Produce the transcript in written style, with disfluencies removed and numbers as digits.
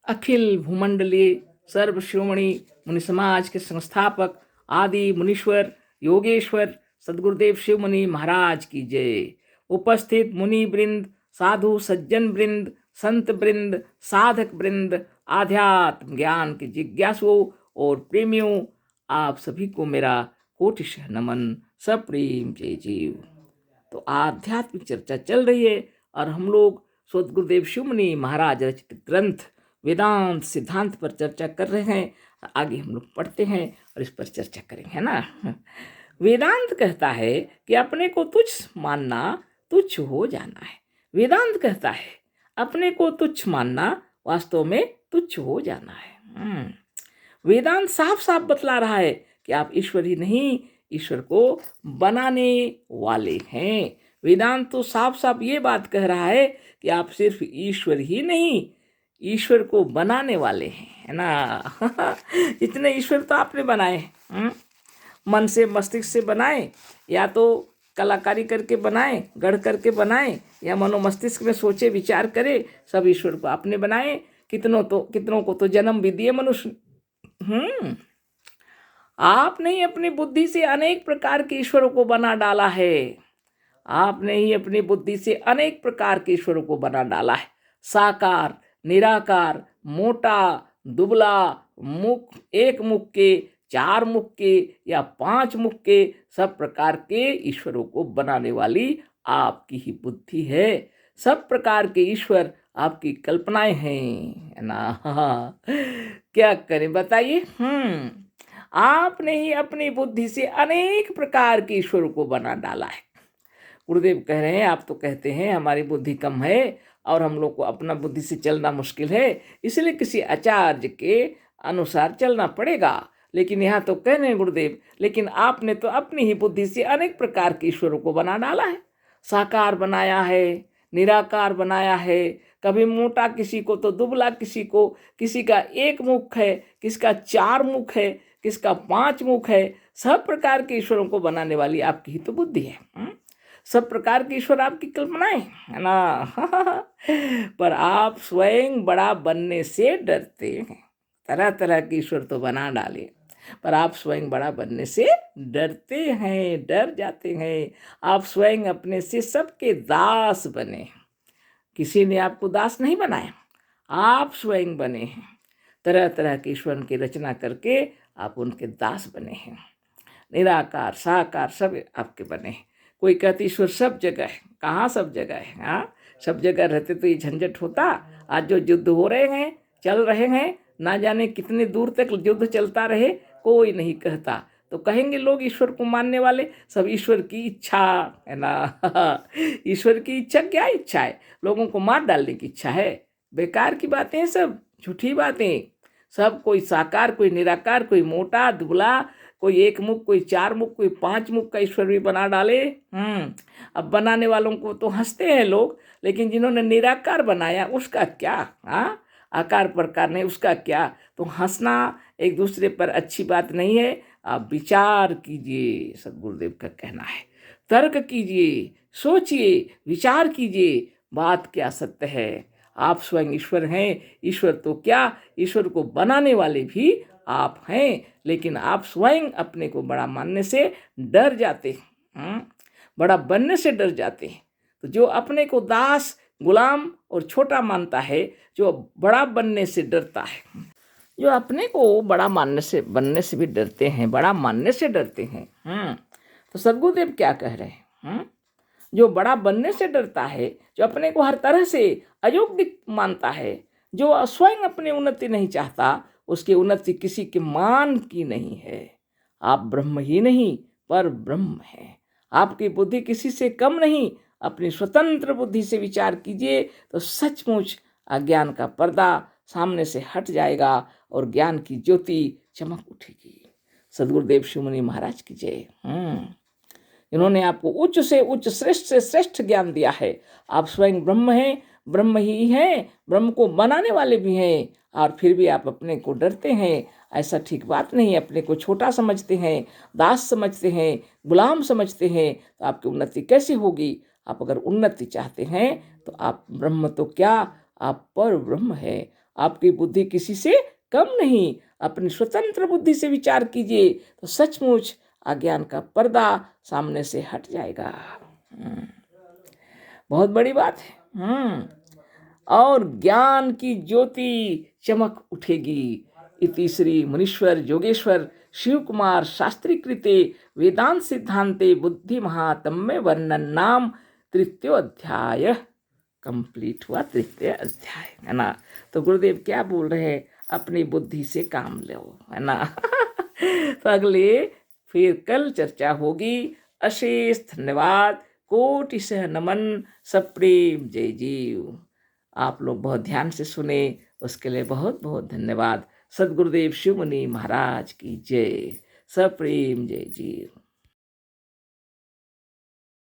अखिल भूमंडलीय सर्व श्रोमणी मुनि समाज के संस्थापक आदि मुनीश्वर योगेश्वर सदगुरुदेव शिव मुनि महाराज की जय। उपस्थित मुनि वृंद, साधु सज्जन वृंद, संत वृंद, साधक वृंद, आध्यात्म ज्ञान के जिज्ञासुओं और प्रेमियों, आप सभी को मेरा कोटिशः नमन, सप्रेम जय जीव। तो आध्यात्मिक चर्चा चल रही है और हम लोग सदगुरुदेव शिव मुनि महाराज रचित ग्रंथ वेदांत सिद्धांत पर चर्चा कर रहे हैं। आगे हम लोग पढ़ते हैं और इस पर चर्चा करेंगे, है ना। वेदांत कहता है कि अपने को तुच्छ मानना तुच्छ हो जाना है। वेदांत कहता है अपने को तुच्छ मानना वास्तव में तुच्छ हो जाना है। वेदांत साफ साफ बतला रहा है कि आप ईश्वर ही नहीं, ईश्वर को बनाने वाले हैं। वेदांत तो साफ साफ ये बात कह रहा है कि आप सिर्फ ईश्वर ही नहीं, ईश्वर को बनाने वाले हैं, है ना। इतने ईश्वर तो आपने बनाए हैं। मन से मस्तिष्क से बनाए, या तो कलाकारी करके बनाए, गढ़ करके बनाए, या मनो मस्तिष्क में सोचे विचार करे, सब ईश्वर को आपने बनाए। कितनों को तो जन्म भी दिए मनुष्य। आपने ही अपनी बुद्धि से अनेक प्रकार के ईश्वरों को बना डाला है। आपने ही अपनी बुद्धि से अनेक प्रकार के ईश्वरों को बना डाला है। साकार, निराकार, मोटा, दुबला, मुख, एक मुख के, चार मुख के या पांच मुख के, सब प्रकार के ईश्वरों को बनाने वाली आपकी ही बुद्धि है। सब प्रकार के ईश्वर आपकी कल्पनाएं हैं ना। क्या करें बताइए। आपने ही अपनी बुद्धि से अनेक प्रकार के ईश्वरों को बना डाला है। गुरुदेव कह रहे हैं, आप तो कहते हैं हमारी बुद्धि कम है और हम लोग को अपना बुद्धि से चलना मुश्किल है, इसलिए किसी आचार्य के अनुसार चलना पड़ेगा। लेकिन यहाँ तो कह रहे हैं गुरुदेव, लेकिन आपने तो अपनी ही बुद्धि से अनेक प्रकार के ईश्वरों को बना डाला है। साकार बनाया है, निराकार बनाया है, कभी मोटा किसी को तो दुबला किसी को, किसी का एक मुख है, किसका चार मुख है, किसका पांच मुख है। सब प्रकार के ईश्वरों को बनाने वाली आपकी ही तो बुद्धि है। सब प्रकार के ईश्वर आपकी कल्पनाएं है ना। पर आप स्वयं बड़ा बनने से डरते हैं। तरह तरह के ईश्वर तो बना डाले, पर आप स्वयं बड़ा बनने से डरते हैं, डर जाते हैं। आप स्वयं अपने से सबके दास बने। किसी ने आपको दास नहीं बनाया, आप स्वयं बने हैं। तरह तरह के ईश्वर की रचना करके आप उनके दास बने हैं। निराकार साकार सब आपके बने हैं। कोई कहते ईश्वर सब जगह है, कहाँ सब जगह है। हाँ, सब जगह रहते तो ये झंझट होता। आज जो युद्ध हो रहे हैं, चल रहे हैं, ना जाने कितने दूर तक युद्ध चलता रहे, कोई नहीं कहता। तो कहेंगे लोग ईश्वर को मानने वाले, सब ईश्वर की इच्छा है ना। ईश्वर की इच्छा क्या इच्छा है? लोगों को मार डालने की इच्छा है। बेकार की बातें हैं, सब झूठी बातें। सब कोई साकार, कोई निराकार, कोई मोटा दुबला, कोई एक मुख, कोई चार मुख, कोई पांच मुख का ईश्वर भी बना डाले। अब बनाने वालों को तो हंसते हैं लोग, लेकिन जिन्होंने निराकार बनाया उसका क्या? आकार प्रकार नहीं, उसका क्या? तो हंसना एक दूसरे पर अच्छी बात नहीं है। आप विचार कीजिए, सदगुरुदेव का कहना है। तर्क कीजिए, सोचिए, विचार कीजिए, बात क्या सत्य है। आप स्वयं ईश्वर हैं। ईश्वर तो क्या, ईश्वर को बनाने वाले भी आप हैं। लेकिन आप स्वयं अपने को बड़ा मानने से डर जाते हैं, बड़ा बनने से डर जाते हैं। तो जो अपने को दास, गुलाम और छोटा मानता है, जो बड़ा बनने से डरता है, जो अपने को बड़ा मानने से बनने से भी डरते हैं, बड़ा मानने से डरते हैं। तो सदगुरुदेव क्या कह रहे हैं? जो बड़ा बनने से डरता है, जो अपने को हर तरह से अयोग्य मानता है, जो स्वयं अपनी उन्नति नहीं चाहता, उसकी उन्नति किसी के मान की नहीं है। आप ब्रह्म ही नहीं पर ब्रह्म है। आपकी बुद्धि किसी से कम नहीं। अपनी स्वतंत्र बुद्धि से विचार कीजिए तो सचमुच अज्ञान का पर्दा सामने से हट जाएगा और ज्ञान की ज्योति चमक उठेगी। सदगुरुदेव शिव मुनि महाराज की जय। इन्होंने आपको उच्च से उच्च, श्रेष्ठ से श्रेष्ठ ज्ञान दिया है। आप स्वयं ब्रह्म हैं, ब्रह्म ही हैं, ब्रह्म को बनाने वाले भी हैं, और फिर भी आप अपने को डरते हैं। ऐसा ठीक बात नहीं। अपने को छोटा समझते हैं, दास समझते हैं, गुलाम समझते हैं, तो आपकी उन्नति कैसे होगी? आप अगर उन्नति चाहते हैं तो आप ब्रह्म तो क्या, आप पर ब्रह्म है। आपकी बुद्धि किसी से कम नहीं। अपनी स्वतंत्र बुद्धि से विचार कीजिए तो सचमुच अज्ञान का पर्दा सामने से हट जाएगा। बहुत बड़ी बात है। और ज्ञान की ज्योति चमक उठेगी। इति श्री मुनीश्वर योगेश्वर शिव कुमार शास्त्री कृते वेदांत सिद्धांते बुद्धि महात्म्य वर्णन नाम तृतीय अध्याय कंप्लीट हुआ। तृतीय अध्याय है ना। तो गुरुदेव क्या बोल रहे हैं, अपनी बुद्धि से काम लो, है ना। तो अगले फिर कल चर्चा होगी। अशेष धन्यवाद, कोटिशः नमन, सप्रेम जय जीव। आप लोग बहुत ध्यान से सुने, उसके लिए बहुत बहुत धन्यवाद। सदगुरुदेव शिव मुनि महाराज की जय। सप्रेम जय जीव।